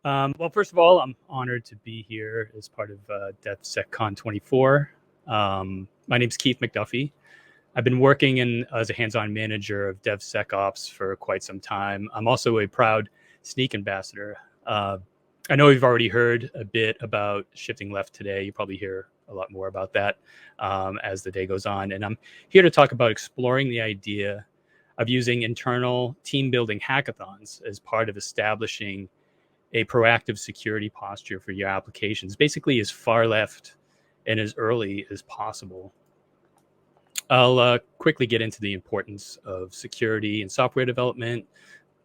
Well, first of all, I'm honored to be here as part of DevSecCon 24. My name's Keith McDuffie. I've been working as a hands-on manager of DevSecOps for quite some time. I'm also a proud Sneak ambassador. I know you've already heard a bit about shifting left today. You probably hear a lot more about that as the day goes on. And I'm here to talk about exploring the idea of using internal team building hackathons as part of establishing a proactive security posture for your applications, basically as far left and as early as possible. I'll quickly get into the importance of security in software development.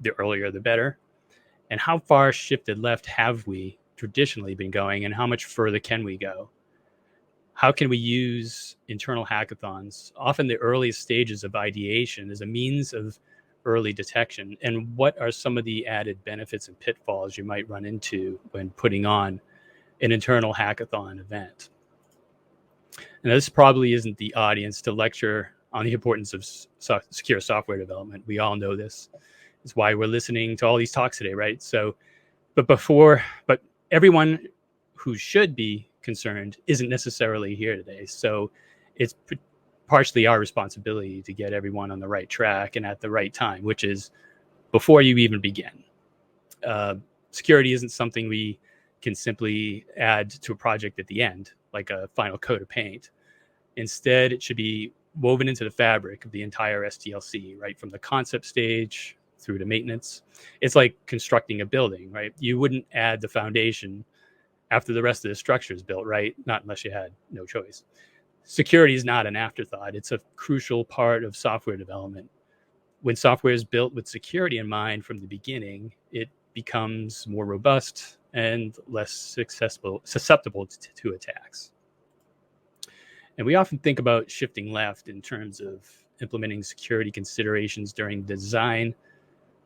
The earlier, the better. And how far shifted left have we traditionally been going, and how much further can we go? How can we use internal hackathons, often the earliest stages of ideation, as a means of early detection? And what are some of the added benefits and pitfalls you might run into when putting on an internal hackathon event? And this probably isn't the audience to lecture on the importance of secure software development. We all know this. It's why we're listening to all these talks today, right? So, but everyone who should be concerned isn't necessarily here today. So it's partially our responsibility to get everyone on the right track and at the right time, which is before you even begin. Security isn't something we can simply add to a project at the end, like a final coat of paint. Instead, it should be woven into the fabric of the entire SDLC, right? From the concept stage through to maintenance. It's like constructing a building, right? You wouldn't add the foundation after the rest of the structure is built, right? Not unless you had no choice. Security is not an afterthought. It's a crucial part of software development. When software is built with security in mind from the beginning, it becomes more robust and less susceptible to attacks. And we often think about shifting left in terms of implementing security considerations during the design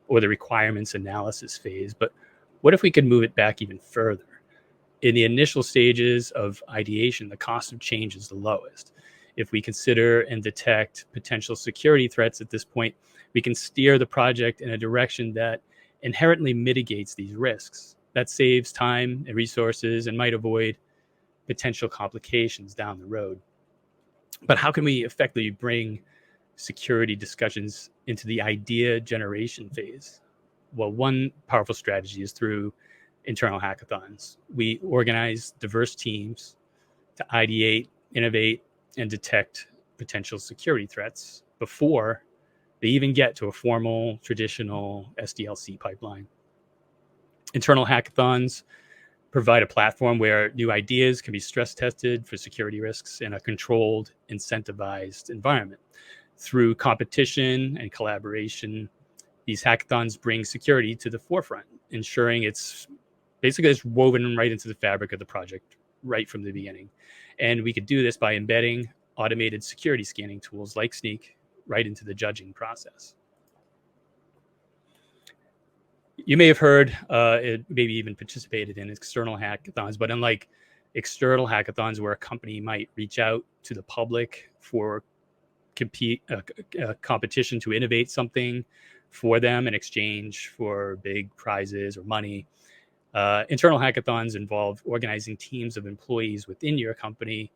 or the requirements analysis phase. But what if we could move it back even further? In the initial stages of ideation, the cost of change is the lowest. If we consider and detect potential security threats at this point, we can steer the project in a direction that inherently mitigates these risks. That saves time and resources and might avoid potential complications down the road. But how can we effectively bring security discussions into the idea generation phase? Well, one powerful strategy is through internal hackathons. We organize diverse teams to ideate, innovate, and detect potential security threats before they even get to a formal, traditional SDLC pipeline. Internal hackathons provide a platform where new ideas can be stress tested for security risks in a controlled, incentivized environment. Through competition and collaboration, these hackathons bring security to the forefront, ensuring it's woven right into the fabric of the project right from the beginning. And we could do this by embedding automated security scanning tools like Sneak right into the judging process. You may have heard, maybe even participated in external hackathons, but unlike external hackathons where a company might reach out to the public for competition to innovate something for them in exchange for big prizes or money, internal hackathons involve organizing teams of employees within your company,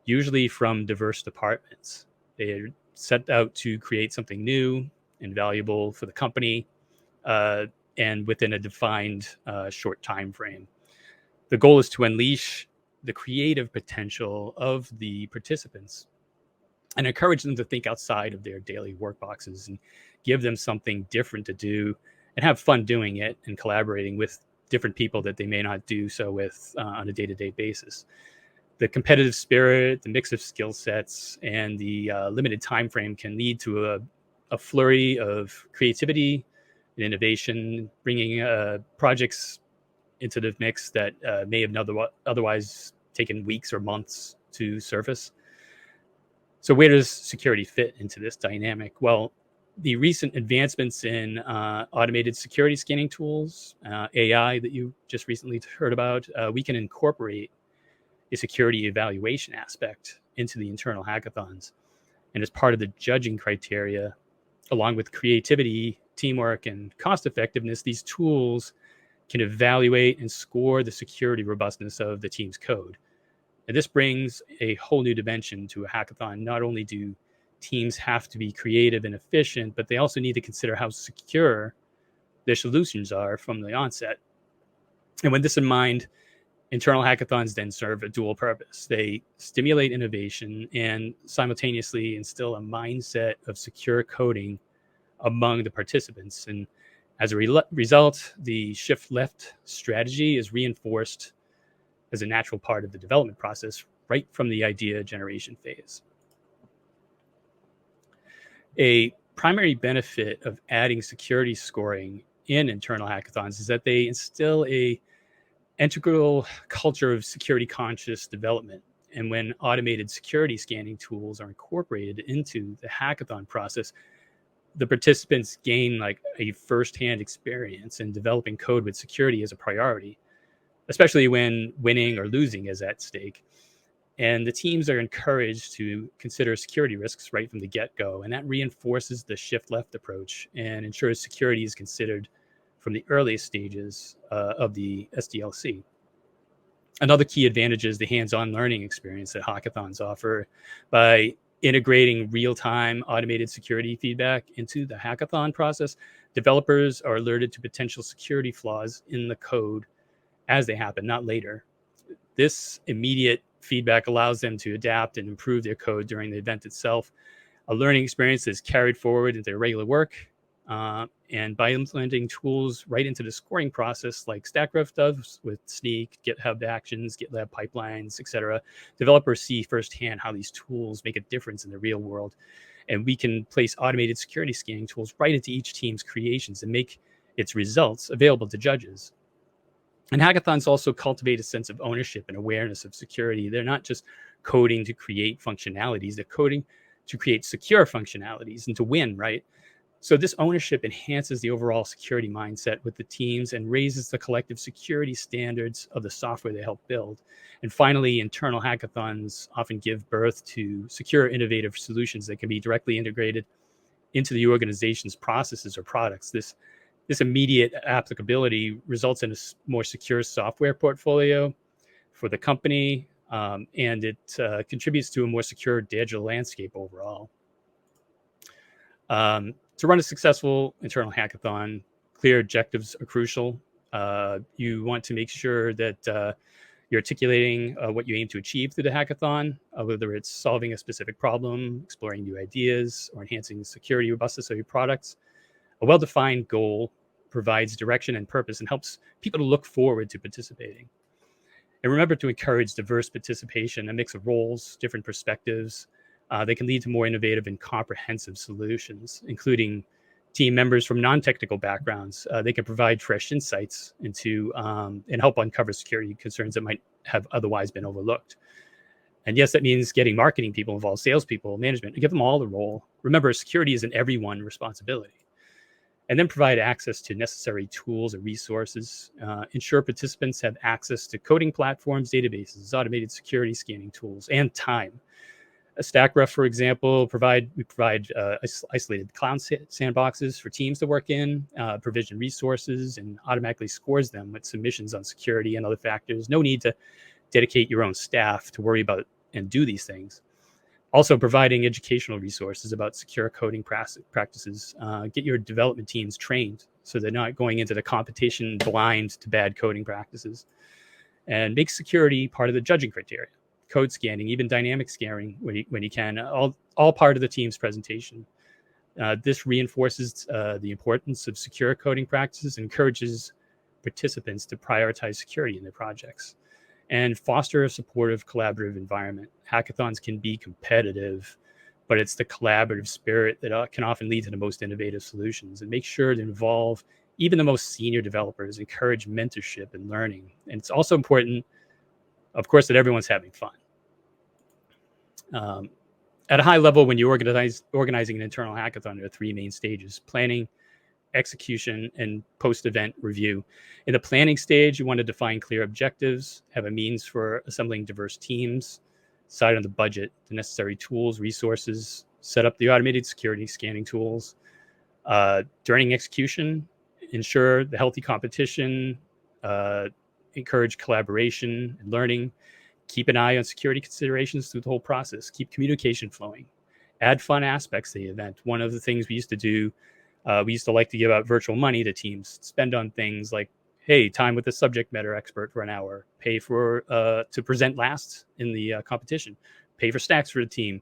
usually from diverse departments. They are set out to create something new and valuable for the company, and within a defined short time frame. The goal is to unleash the creative potential of the participants and encourage them to think outside of their daily work boxes and give them something different to do and have fun doing it and collaborating with different people that they may not do so with on a day-to-day basis. The competitive spirit, the mix of skill sets, and the limited time frame can lead to a flurry of creativity and innovation, bringing projects into the mix that may have otherwise taken weeks or months to surface. So where does security fit into this dynamic? Well, the recent advancements in automated security scanning tools, AI that you just recently heard about, we can incorporate a security evaluation aspect into the internal hackathons. And as part of the judging criteria, along with creativity, teamwork, and cost effectiveness, these tools can evaluate and score the security robustness of the team's code. And this brings a whole new dimension to a hackathon. Not only do teams have to be creative and efficient, but they also need to consider how secure their solutions are from the onset. And with this in mind, internal hackathons then serve a dual purpose. They stimulate innovation and simultaneously instill a mindset of secure coding among the participants. And as a result, the shift left strategy is reinforced as a natural part of the development process right from the idea generation phase. A primary benefit of adding security scoring in internal hackathons is that they instill a integral culture of security conscious development. And when automated security scanning tools are incorporated into the hackathon process, the participants gain like a firsthand experience in developing code with security as a priority, especially when winning or losing is at stake. And the teams are encouraged to consider security risks right from the get-go. And that reinforces the shift left approach and ensures security is considered from the earliest stages of the SDLC. Another key advantage is the hands-on learning experience that hackathons offer. By integrating real-time automated security feedback into the hackathon process, developers are alerted to potential security flaws in the code as they happen, not later. This immediate feedback allows them to adapt and improve their code during the event itself. A learning experience is carried forward into their regular work. And by implementing tools right into the scoring process, like StackRef does with Sneak, GitHub Actions, GitLab pipelines, etc., developers see firsthand how these tools make a difference in the real world. And we can place automated security scanning tools right into each team's creations and make its results available to judges. And hackathons also cultivate a sense of ownership and awareness of security. They're not just coding to create functionalities, they're coding to create secure functionalities and to win, right? So this ownership enhances the overall security mindset with the teams and raises the collective security standards of the software they help build. And finally, internal hackathons often give birth to secure, innovative solutions that can be directly integrated into the organization's processes or products. This immediate applicability results in a more secure software portfolio for the company, and it contributes to a more secure digital landscape overall. To run a successful internal hackathon, clear objectives are crucial. You want to make sure that you're articulating what you aim to achieve through the hackathon, whether it's solving a specific problem, exploring new ideas, or enhancing security robustness of your products. A well-defined goal provides direction and purpose and helps people to look forward to participating. And remember to encourage diverse participation, a mix of roles, different perspectives. They can lead to more innovative and comprehensive solutions, including team members from non-technical backgrounds. They can provide fresh insights into and help uncover security concerns that might have otherwise been overlooked. And yes, that means getting marketing people involved, salespeople, management, and give them all the role. Remember, security is an everyone responsibility. And then provide access to necessary tools and resources. Ensure participants have access to coding platforms, databases, automated security scanning tools, and time. A StackRef, for example, we provide isolated cloud sandboxes for teams to work in, provision resources, and automatically scores them with submissions on security and other factors. No need to dedicate your own staff to worry about and do these things. Also providing educational resources about secure coding practices. Get your development teams trained so they're not going into the competition blind to bad coding practices. And make security part of the judging criteria. Code scanning, even dynamic scanning when you can, all part of the team's presentation. This reinforces the importance of secure coding practices and encourages participants to prioritize security in their projects and foster a supportive, collaborative environment. Hackathons can be competitive, but it's the collaborative spirit that can often lead to the most innovative solutions. And make sure to involve even the most senior developers, encourage mentorship and learning. And it's also important, of course, that everyone's having fun. At a high level, when you're organizing an internal hackathon, there are three main stages: planning, execution, and post-event review. In the planning stage, you want to define clear objectives, have a means for assembling diverse teams, decide on the budget, the necessary tools, resources, set up the automated security scanning tools. During execution, ensure the healthy competition, encourage collaboration and learning. Keep an eye on security considerations through the whole process. Keep communication flowing. Add fun aspects to the event. One of the things we used to do, we used to like to give out virtual money to teams, spend on things like, hey, time with a subject matter expert for an hour, pay for to present last in the competition, pay for snacks for the team.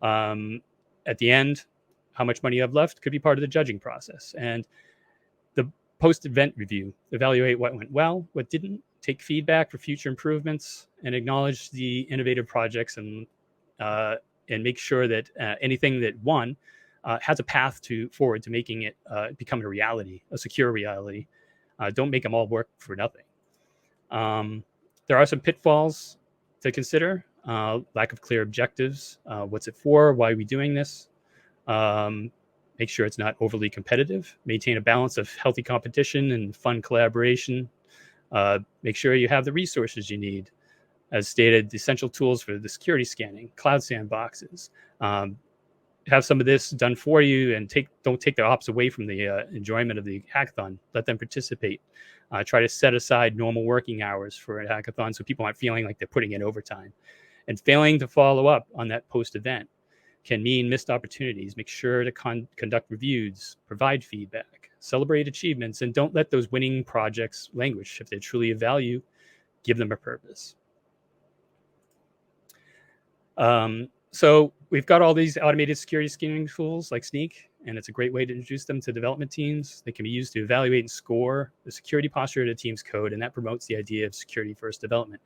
At the end, how much money you have left could be part of the judging process. And the post-event review, evaluate what went well, what didn't, take feedback for future improvements, and acknowledge the innovative projects and make sure that anything that won has a path forward to making it become a reality, a secure reality. Don't make them all work for nothing. There are some pitfalls to consider. Lack of clear objectives. What's it for? Why are we doing this? Make sure it's not overly competitive. Maintain a balance of healthy competition and fun collaboration. Make sure you have the resources you need. As stated, the essential tools for the security scanning, cloud sandboxes. Have some of this done for you, and don't take the ops away from the enjoyment of the hackathon. Let them participate. Try to set aside normal working hours for a hackathon so people aren't feeling like they're putting in overtime. And failing to follow up on that post-event can mean missed opportunities. Make sure to conduct reviews, provide feedback, celebrate achievements, and don't let those winning projects languish. If they're truly of value, give them a purpose. So we've got all these automated security scanning tools like Sneak, and it's a great way to introduce them to development teams. They can be used to evaluate and score the security posture of the team's code, and that promotes the idea of security-first development.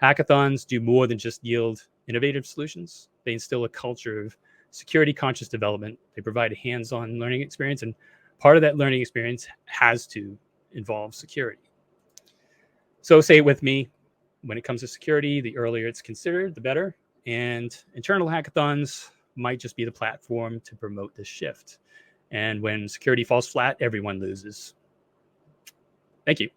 Hackathons do more than just yield innovative solutions. They instill a culture of security-conscious development. They provide a hands-on learning experience, and part of that learning experience has to involve security. So say it with me, when it comes to security, the earlier it's considered, the better. And internal hackathons might just be the platform to promote this shift. And when security falls flat, everyone loses. Thank you.